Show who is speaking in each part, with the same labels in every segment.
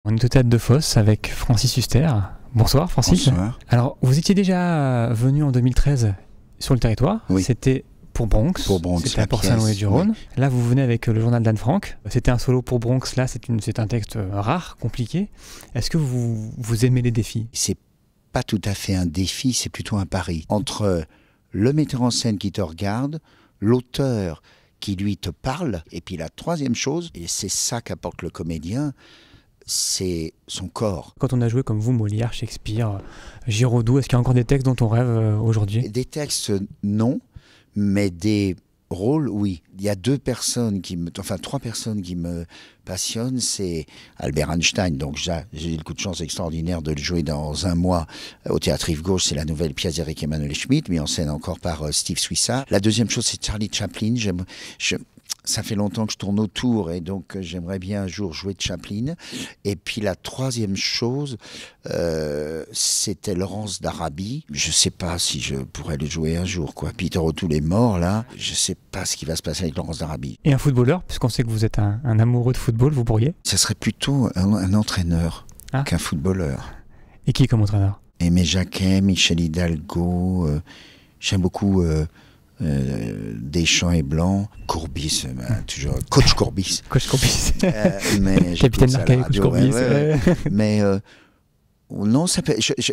Speaker 1: On est au théâtre de Fosse avec Francis Huster. Bonsoir Francis.
Speaker 2: Bonsoir.
Speaker 1: Alors vous étiez déjà venu en 2013 sur le territoire.
Speaker 2: Oui.
Speaker 1: C'était pour Bronx.
Speaker 2: Pour Bronx,
Speaker 1: c'était
Speaker 2: la
Speaker 1: à Port-Saint-Louis-du-Rhône.
Speaker 2: pièce,
Speaker 1: Là vous venez avec le journal d'Anne Frank. C'était un solo pour Bronx. Là c'est un texte rare, compliqué. Est-ce que vous aimez les défis?
Speaker 2: C'est pas tout à fait un défi, c'est plutôt un pari. Entre le metteur en scène qui te regarde, l'auteur qui lui te parle, et puis la troisième chose, et c'est ça qu'apporte le comédien, c'est son corps.
Speaker 1: Quand on a joué comme vous, Molière, Shakespeare, Giraudoux, est-ce qu'il y a encore des textes dont on rêve aujourd'hui?
Speaker 2: Des textes, non, mais des rôles, oui. Il y a trois personnes qui me passionnent. C'est Albert Einstein, donc j'ai eu le coup de chance extraordinaire de le jouer dans un mois au Théâtre Rive-Gauche. C'est la nouvelle pièce d'Eric Emmanuel Schmitt, mise en scène encore par Steve Swissa. La deuxième chose, c'est Charlie Chaplin. Ça fait longtemps que je tourne autour et donc j'aimerais bien un jour jouer de Chaplin. Et puis la troisième chose, c'était Laurence d'Arabie. Je ne sais pas si je pourrais le jouer un jour, quoi. Peter O'Toole est mort là. Je ne sais pas ce qui va se passer avec Laurence d'Arabie.
Speaker 1: Et un footballeur, puisqu'on sait que vous êtes un amoureux de football, vous pourriez?
Speaker 2: Ça serait plutôt un entraîneur qu'un footballeur.
Speaker 1: Et qui comme entraîneur?
Speaker 2: Aimé Jacquet, Michel Hidalgo. J'aime beaucoup Deschamps et Blanc, Courbis, toujours coach Courbis.
Speaker 1: Coach Courbis.
Speaker 2: Mais
Speaker 1: Capitaine Marcaille, coach Courbis.
Speaker 2: Mais non,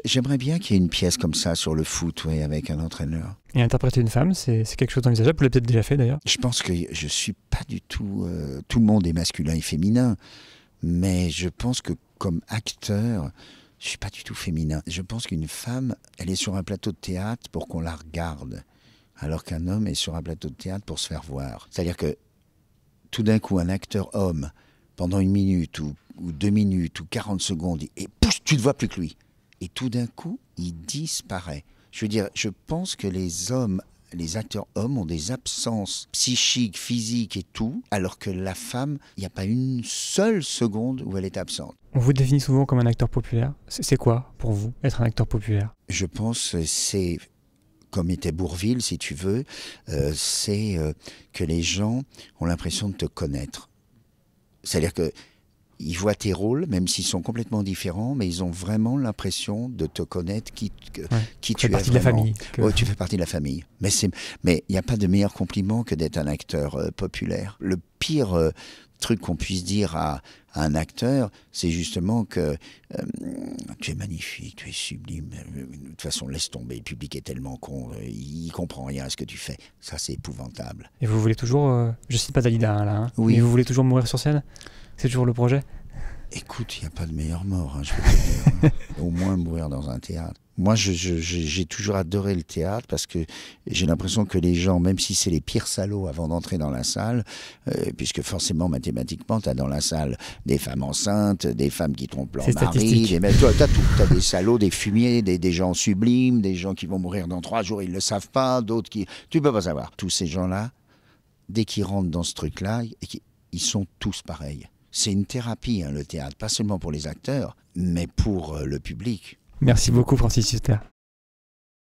Speaker 2: j'aimerais bien qu'il y ait une pièce comme ça sur le foot, avec un entraîneur.
Speaker 1: Et interpréter une femme, c'est quelque chose d'envisageable. Vous l'avez peut-être déjà fait d'ailleurs.
Speaker 2: Je pense que je suis pas du tout. Tout le monde est masculin et féminin, mais je pense que comme acteur, je suis pas du tout féminin. Je pense qu'une femme, elle est sur un plateau de théâtre pour qu'on la regarde, alors qu'un homme est sur un plateau de théâtre pour se faire voir. C'est-à-dire que tout d'un coup, un acteur homme, pendant 1 minute ou 2 minutes ou 40 secondes, et pousse, tu ne vois plus que lui. Et tout d'un coup, il disparaît. Je veux dire, je pense que les acteurs hommes ont des absences psychiques, physiques et tout, alors que la femme, il n'y a pas une seule seconde où elle est absente.
Speaker 1: On vous définit souvent comme un acteur populaire. C'est quoi pour vous, être un acteur populaire?
Speaker 2: Je pense que c'est, comme était Bourvil, si tu veux, c'est que les gens ont l'impression de te connaître. C'est-à-dire qu'ils voient tes rôles, même s'ils sont complètement différents, mais ils ont vraiment l'impression de te connaître, qui tu es
Speaker 1: Tu fais partie de la famille.
Speaker 2: Oui, tu fais partie de la famille. Mais il n'y a pas de meilleur compliment que d'être un acteur populaire. Le pire truc qu'on puisse dire à un acteur, c'est justement que tu es magnifique, tu es sublime. De toute façon, laisse tomber, le public est tellement con, il comprend rien à ce que tu fais. Ça, c'est épouvantable.
Speaker 1: Et vous voulez toujours, je cite pas Dalida là,
Speaker 2: oui.
Speaker 1: Mais vous voulez toujours mourir sur scène? C'est toujours le projet?
Speaker 2: Écoute, il n'y a pas de meilleure mort, je peux te dire. Au moins mourir dans un théâtre. Moi, j'ai toujours adoré le théâtre parce que j'ai l'impression que les gens, même si c'est les pires salauds avant d'entrer dans la salle, puisque forcément, mathématiquement, tu as dans la salle des femmes enceintes, des femmes qui trompent leur mari, tu as tout. Tu as des salauds, des fumiers, des gens sublimes, des gens qui vont mourir dans 3 jours, ils ne le savent pas, d'autres qui... Tu ne peux pas savoir. Tous ces gens-là, dès qu'ils rentrent dans ce truc-là, ils sont tous pareils. C'est une thérapie, le théâtre, pas seulement pour les acteurs, mais pour le public.
Speaker 1: Merci beaucoup, Francis Huster.